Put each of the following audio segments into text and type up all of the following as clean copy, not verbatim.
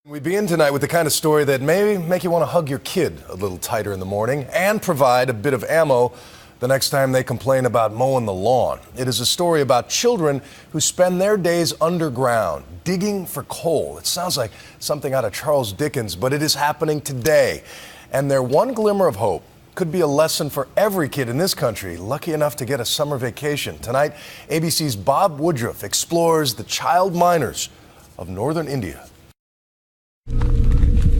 We begin tonight with the kind of story that may make you want to hug your kid a little tighter in the morning and provide a bit of ammo the next time they complain about mowing the lawn. It is a story about children who spend their days underground, digging for coal. It sounds like something out of Charles Dickens, but it is happening today. And their one glimmer of hope could be a lesson for every kid in this country lucky enough to get a summer vacation. Tonight, ABC's Bob Woodruff explores the child miners of northern India.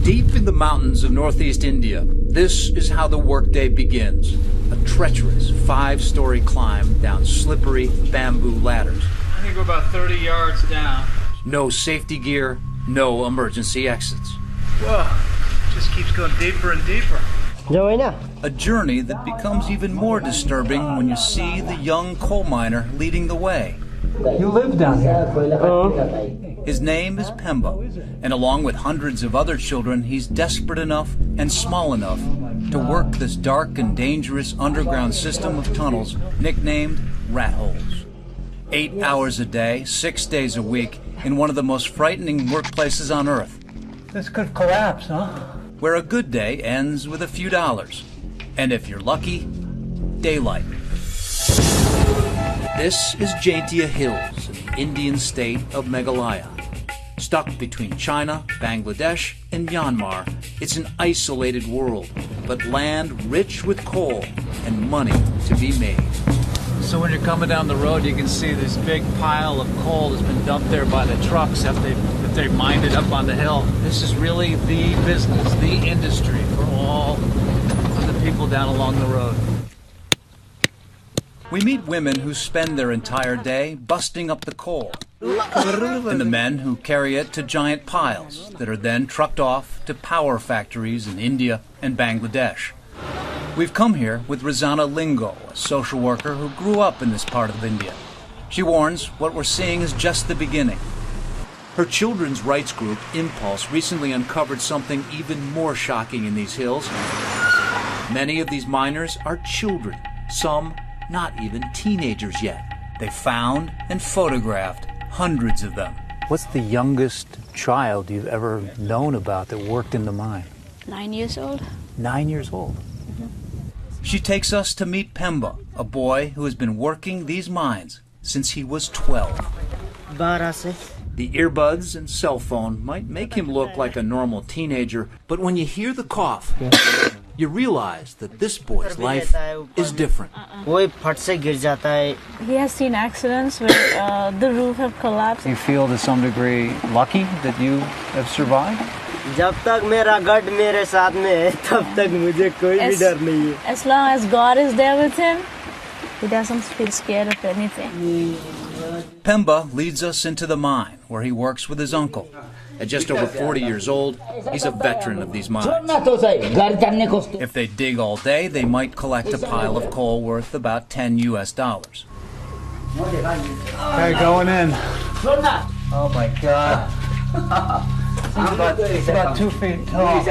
Deep in the mountains of northeast India, this is how the workday begins. A treacherous 5-story climb down slippery bamboo ladders. I think we're about 30 yards down. No safety gear, no emergency exits. Whoa, just keeps going deeper and deeper. A journey that becomes even more disturbing when you see the young coal miner leading the way. You live down here. His name is Pemba, and along with hundreds of other children, he's desperate enough and small enough to work this dark and dangerous underground system of tunnels nicknamed rat holes. 8 hours a day, 6 days a week, in one of the most frightening workplaces on Earth. This could collapse, huh? Where a good day ends with a few dollars. And if you're lucky, daylight. This is Jaintia Hills in the Indian state of Meghalaya. Stuck between China, Bangladesh, and Myanmar, it's an isolated world, but land rich with coal and money to be made. So when you're coming down the road, you can see this big pile of coal that's been dumped there by the trucks after they mined it up on the hill. This is really the business, the industry for all of the people down along the road. We meet women who spend their entire day busting up the coal, and the men who carry it to giant piles that are then trucked off to power factories in India and Bangladesh. We've come here with Rosanna Lingo, a social worker who grew up in this part of India. She warns what we're seeing is just the beginning. Her children's rights group, Impulse, recently uncovered something even more shocking in these hills. Many of these miners are children, some not even teenagers yet. They found and photographed hundreds of them. What's the youngest child you've ever known about that worked in the mine? 9 years old. 9 years old. She takes us to meet Pemba, a boy who has been working these mines since he was 12. The earbuds and cell phone might make him look like a normal teenager, but when you hear the cough, you realize that this boy's life is different. He has seen accidents where the roof have collapsed. You feel to some degree lucky that you have survived? As long as God is there with him, he doesn't feel scared of anything. Pemba leads us into the mine, where he works with his uncle. At just over 40 years old, he's a veteran of these mines. If they dig all day, they might collect a pile of coal worth about $10 US. Okay, going in. Oh my God. It's about 2 feet tall.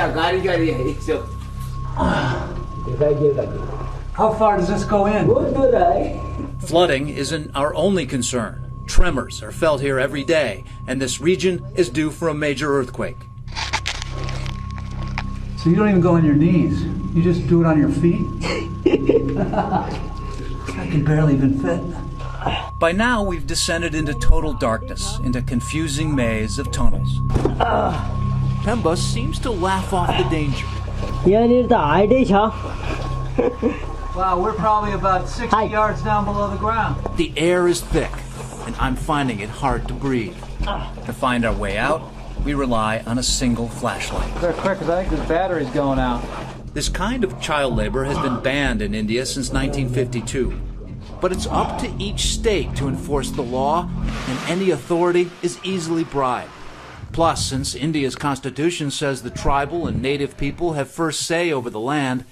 How far does this go in? Flooding isn't our only concern. Tremors are felt here every day, and this region is due for a major earthquake. So you don't even go on your knees. You just do it on your feet? I can barely even fit. By now, we've descended into total darkness, into a confusing maze of tunnels. Pemba seems to laugh off the danger. Wow, we're probably about 60 yards down below the ground. The air is thick, and I'm finding it hard to breathe. To find our way out, we rely on a single flashlight. Very quick, because I think this battery's going out. This kind of child labor has been banned in India since 1952. But it's up to each state to enforce the law, and any authority is easily bribed. Plus, since India's constitution says the tribal and native people have first say over the land,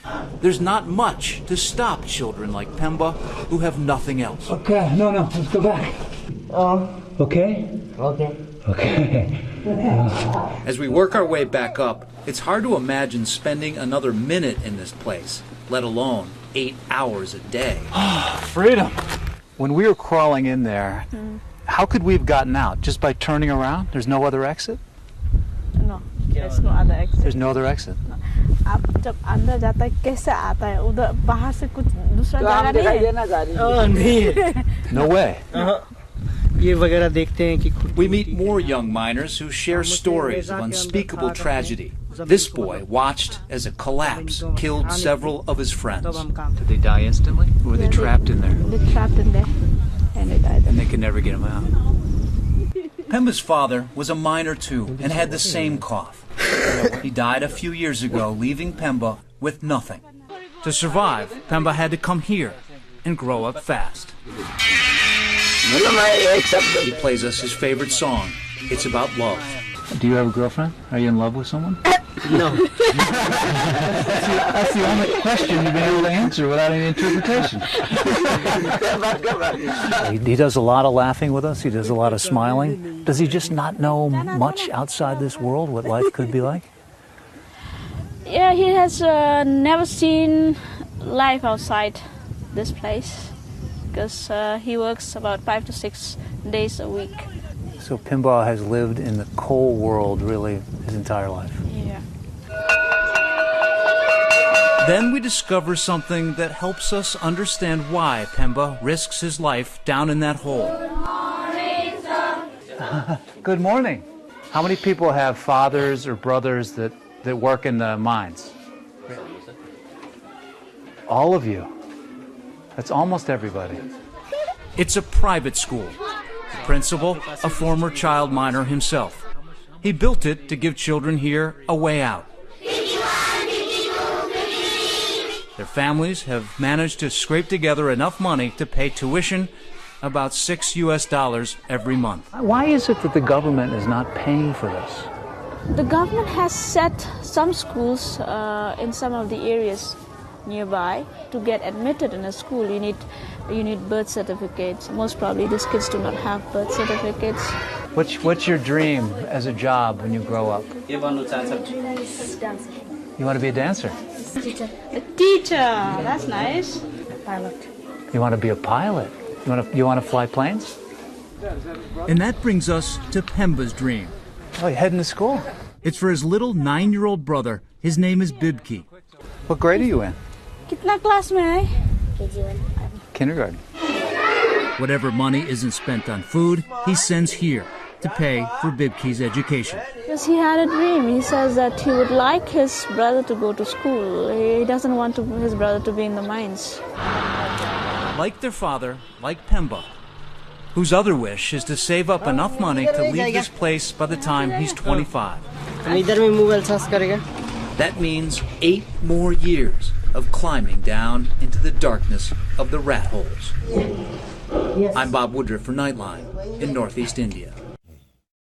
there's not much to stop children like Pemba who have nothing else. Okay, no, let's go back. Okay? Okay. As we work our way back up, it's hard to imagine spending another minute in this place, let alone 8 hours a day. Freedom! When we were crawling in there, how could we have gotten out? Just by turning around? There's no other exit? No, there's no other exit. There's no other exit. आप जब अंदर जाता है कैसे आता है उधर बाहर से कुछ दूसरा जगह नहीं है No way. ये वगैरह देखते हैं कि We meet more young miners who share stories of unspeakable tragedy. This boy watched as a collapse killed several of his friends. Did they die instantly? Or were they trapped in there? They're trapped in there and they died. And they could never get them out. Pemba's father was a miner too and had the same cough. He died a few years ago, leaving Pemba with nothing. To survive, Pemba had to come here and grow up fast. He plays us his favorite song. It's about love. Do you have a girlfriend? Are you in love with someone? No. That's the only question you've been able to answer without any interpretation. He does a lot of laughing with us. He does a lot of smiling. Does he just not know much outside this world, what life could be like? Yeah, he has never seen life outside this place because he works about 5 to 6 days a week. So Pemba has lived in the coal world really his entire life. Yeah. Then we discover something that helps us understand why Pemba risks his life down in that hole. Good morning. How many people have fathers or brothers that work in the mines? All of you. That's almost everybody. It's a private school. The principal, a former child miner himself. He built it to give children here a way out. Their families have managed to scrape together enough money to pay tuition, about $6 every month. Why is it that the government is not paying for this? The government has set some schools in some of the areas nearby. To get admitted in a school, you need birth certificates. Most probably these kids do not have birth certificates. What's your dream as a job when you grow up? You want to be a dancer? A teacher, that's nice. Pilot. You want to be a pilot? You want to fly planes? And that brings us to Pemba's dream. Oh, you're heading to school? It's for his little 9-year-old brother. His name is Bibki. What grade are you in? कितना class में है? Kindergarten. Whatever money isn't spent on food, he sends here to pay for Bibki's education. Because he had a dream. He says that he would like his brother to go to school. He doesn't want his brother to be in the mines. Like their father, like Pemba, whose other wish is to save up enough money to leave this place by the time he's 25. That means 8 more years of climbing down into the darkness of the rat holes. I'm Bob Woodruff for Nightline in Northeast India.